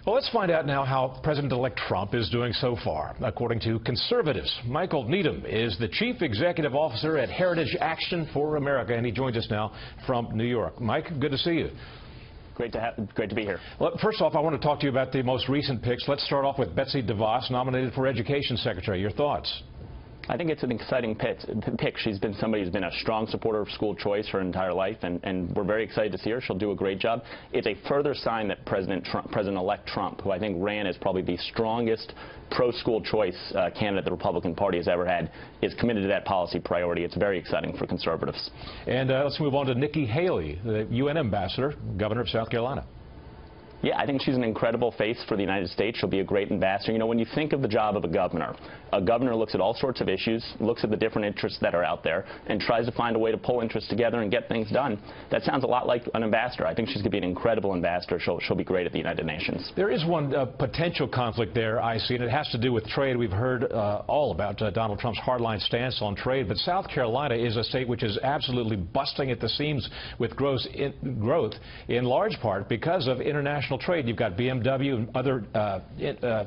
Well, let's find out now how President-elect Trump is doing so far. According to conservatives, Michael Needham is the Chief Executive Officer at Heritage Action for America, and he joins us now from New York. Mike, good to see you. Great to be here. Well, first off, I want to talk to you about the most recent picks. Let's start off with Betsy DeVos, nominated for Education Secretary. Your thoughts? I think it's an exciting pick. She's been somebody who's been a strong supporter of school choice her entire life, and we're very excited to see her. She'll do a great job. It's a further sign that President-elect Trump, who I think ran as probably the strongest pro-school choice candidate the Republican Party has ever had, is committed to that policy priority. It's very exciting for conservatives. And let's move on to Nikki Haley, the UN ambassador, governor of South Carolina. Yeah, I think she's an incredible face for the United States. She'll be a great ambassador. You know, when you think of the job of a governor looks at all sorts of issues, looks at the different interests that are out there, and tries to find a way to pull interests together and get things done. That sounds a lot like an ambassador. I think she's going to be an incredible ambassador. She'll be great at the United Nations. There is one potential conflict there, I see, and it has to do with trade. We've heard all about Donald Trump's hardline stance on trade, but South Carolina is a state which is absolutely busting at the seams with growth in large part because of international trade. You've got BMW and other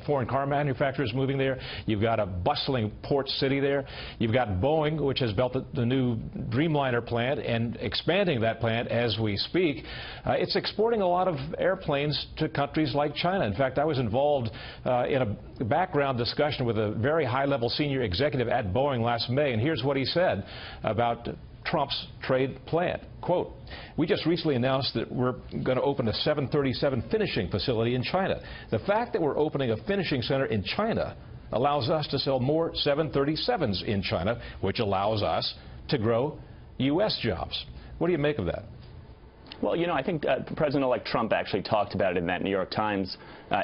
foreign car manufacturers moving there. You've got a bustling port city there. You've got Boeing, which has built the new Dreamliner plant and expanding that plant as we speak. It's exporting a lot of airplanes to countries like China. In fact, I was involved in a background discussion with a very high-level senior executive at Boeing last May, and here's what he said about Trump's trade plan. Quote, "We just recently announced that we're going to open a 737 finishing facility in China. The fact that we're opening a finishing center in China allows us to sell more 737s in China, which allows us to grow U.S. jobs." What do you make of that? Well, you know, I think President-elect Trump actually talked about it in that New York Times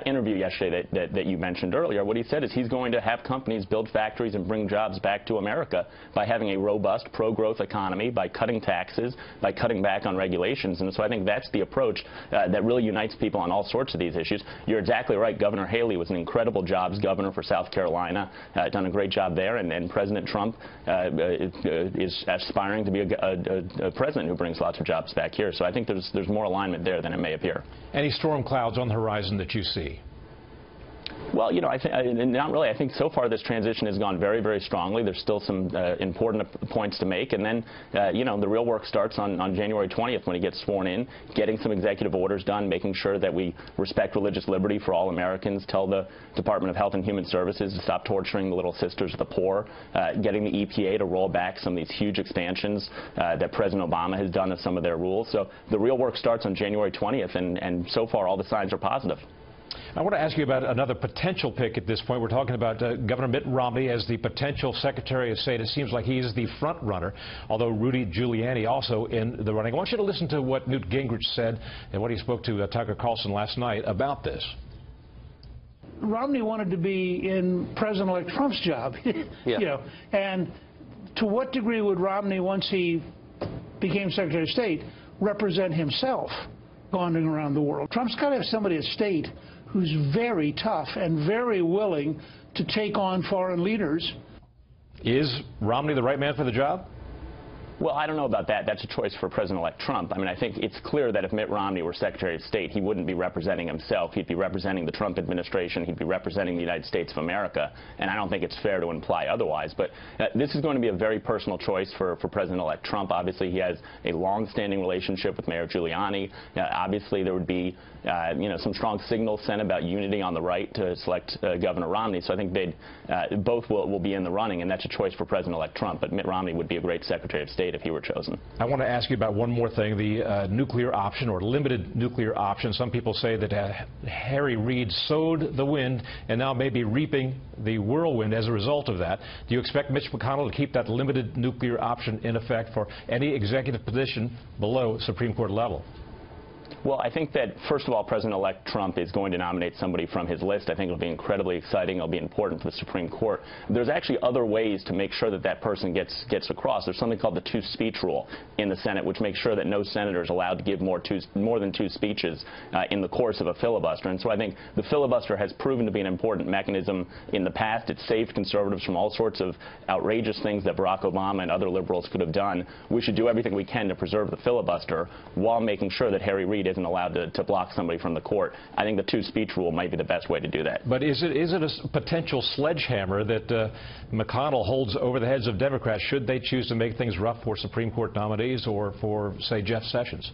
interview yesterday that you mentioned earlier. What he said is he's going to have companies build factories and bring jobs back to America by having a robust pro-growth economy, by cutting taxes, by cutting back on regulations. And so I think that's the approach that really unites people on all sorts of these issues. You're exactly right. Governor Haley was an incredible jobs governor for South Carolina, done a great job there. And President Trump is aspiring to be a president who brings lots of jobs back here. So I think there's more alignment there than it may appear. Any storm clouds on the horizon that you see? Well, you know, not really. I think so far this transition has gone very, very strongly. There's still some important points to make. And then, you know, the real work starts on January 20th when he gets sworn in, getting some executive orders done, making sure that we respect religious liberty for all Americans, tell the Department of Health and Human Services to stop torturing the little sisters of the poor, getting the EPA to roll back some of these huge expansions that President Obama has done of some of their rules. So the real work starts on January 20th, and so far all the signs are positive. I want to ask you about another potential pick at this point. We're talking about Governor Mitt Romney as the potential Secretary of State. It seems like he is the front runner, although Rudy Giuliani also in the running. I want you to listen to what Newt Gingrich said and what he spoke to Tucker Carlson last night about this. Romney wanted to be in President-elect Trump's job, you know, and to what degree would Romney, once he became Secretary of State, represent himself wandering around the world? Trump's got to have somebody at state who's very tough and very willing to take on foreign leaders. Is Romney the right man for the job? Well, I don't know about that. That's a choice for President-elect Trump. I mean, I think it's clear that if Mitt Romney were Secretary of State, he wouldn't be representing himself. He'd be representing the Trump administration. He'd be representing the United States of America. And I don't think it's fair to imply otherwise. But this is going to be a very personal choice for President-elect Trump. Obviously, he has a long-standing relationship with Mayor Giuliani. Obviously, there would be you know, some strong signals sent about unity on the right to select Governor Romney. So I think both will be in the running, and that's a choice for President-elect Trump. But Mitt Romney would be a great Secretary of State if he were chosen. I want to ask you about one more thing, the nuclear option or limited nuclear option. Some people say that Harry Reid sowed the wind and now may be reaping the whirlwind as a result of that. Do you expect Mitch McConnell to keep that limited nuclear option in effect for any executive position below Supreme Court level? Well, I think that, first of all, President-elect Trump is going to nominate somebody from his list. I think it'll be incredibly exciting. It'll be important for the Supreme Court. There's actually other ways to make sure that that person gets across. There's something called the two-speech rule in the Senate, which makes sure that no senator is allowed to give more than two speeches in the course of a filibuster. And so I think the filibuster has proven to be an important mechanism in the past. It saved conservatives from all sorts of outrageous things that Barack Obama and other liberals could have done. We should do everything we can to preserve the filibuster while making sure that Harry Reid isn't allowed to block somebody from the court. I think the two-speech rule might be the best way to do that. But is it a potential sledgehammer that McConnell holds over the heads of Democrats should they choose to make things rough for Supreme Court nominees or for, say, Jeff Sessions?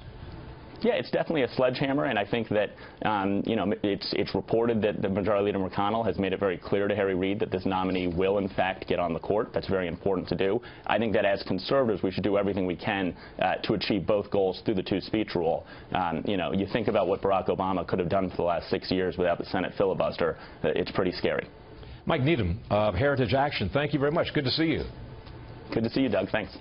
Yeah, it's definitely a sledgehammer, and I think that it's reported that the Majority Leader McConnell has made it very clear to Harry Reid that this nominee will, in fact, get on the court. That's very important to do. I think that as conservatives, we should do everything we can to achieve both goals through the two-speech rule. You think about what Barack Obama could have done for the last 6 years without the Senate filibuster. It's pretty scary. Mike Needham of Heritage Action, thank you very much. Good to see you. Good to see you, Doug. Thanks.